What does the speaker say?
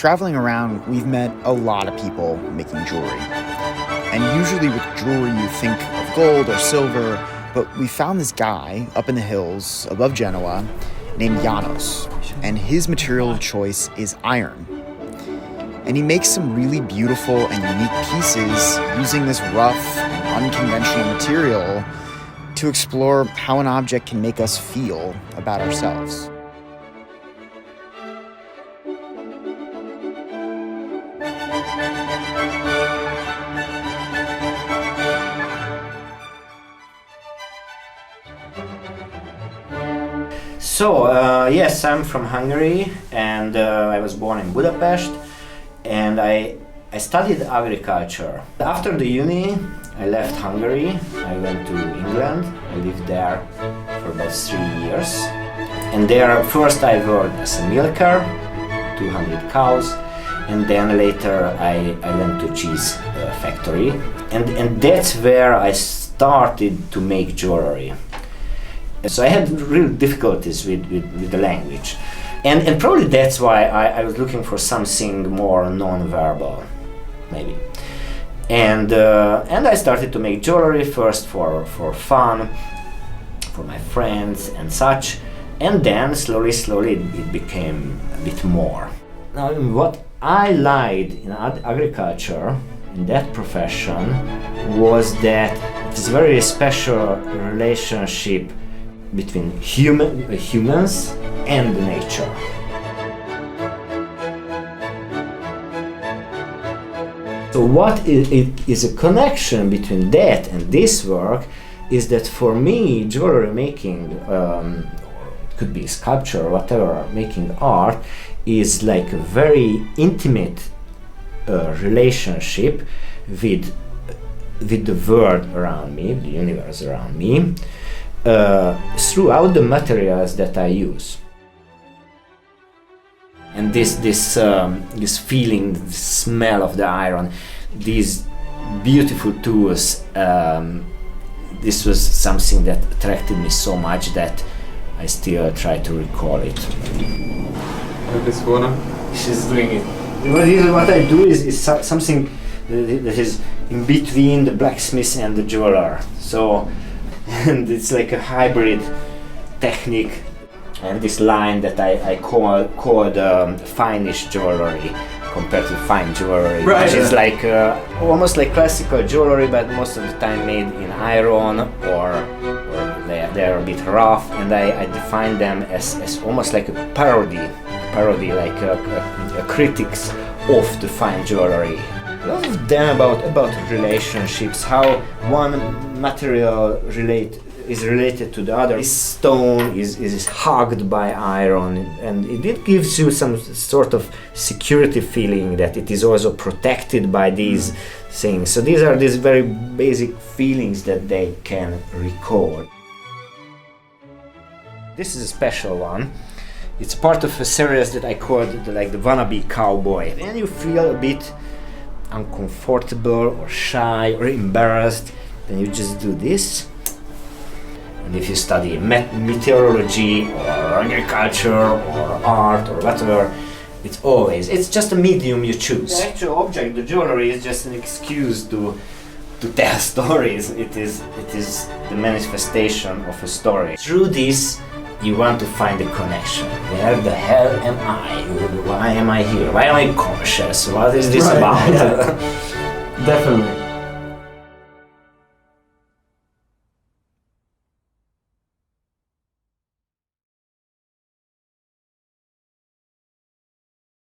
Traveling around, we've met a lot of people making jewelry. And usually with jewelry, you think of gold or silver, but we found this guy up in the hills above Genoa named János, and his material of choice is iron. And he makes some really beautiful and unique pieces using this rough and unconventional material to explore how an object can make us feel about ourselves. So, yes, I'm from Hungary, and I was born in Budapest, and I studied agriculture. After the uni, I left Hungary, I went to England, I lived there for about 3 years. And there, first I worked as a milker, 200 cows, and then later I went to cheese factory. And that's where I started to make jewelry. So I had real difficulties with the language. And probably that's why I was looking for something more non-verbal, maybe. And I started to make jewelry first for fun, for my friends and such. And then slowly it became a bit more. Now what I liked in agriculture, in that profession, was that it's a very special relationship between humans and nature. So what is a connection between that and this work is that for me, jewelry making, could be sculpture or whatever, making art is like a very intimate relationship with the world around me, the universe around me, throughout the materials that I use. And this feeling, the smell of the iron, these beautiful tools, this was something that attracted me so much that I still try to recall it. This one? She's doing it. What I do is something that is in between the blacksmith and the jeweler. So, and it's like a hybrid technique. And this line that I called fine-ish jewelry compared to fine jewelry, right, which is like almost like classical jewelry, but most of the time made in iron or they're a bit rough. And I define them as almost like a parody like a critics of the fine jewelry. A lot of them about relationships, how one material is related to the other. This stone is hugged by iron, and it gives you some sort of security feeling that it is also protected by these things. So these are these very basic feelings that they can record. This is a special one. It's part of a series that I called the wannabe cowboy. When you feel a bit uncomfortable or shy or embarrassed, then you just do this. And if you study meteorology or agriculture or art or whatever, it's just a medium you choose. The actual object, the jewelry, is just an excuse to tell stories. It is the manifestation of a story. Through this, you want to find a connection. Where the hell am I? Why am I here? Why am I conscious? What is this about? Yeah. Definitely.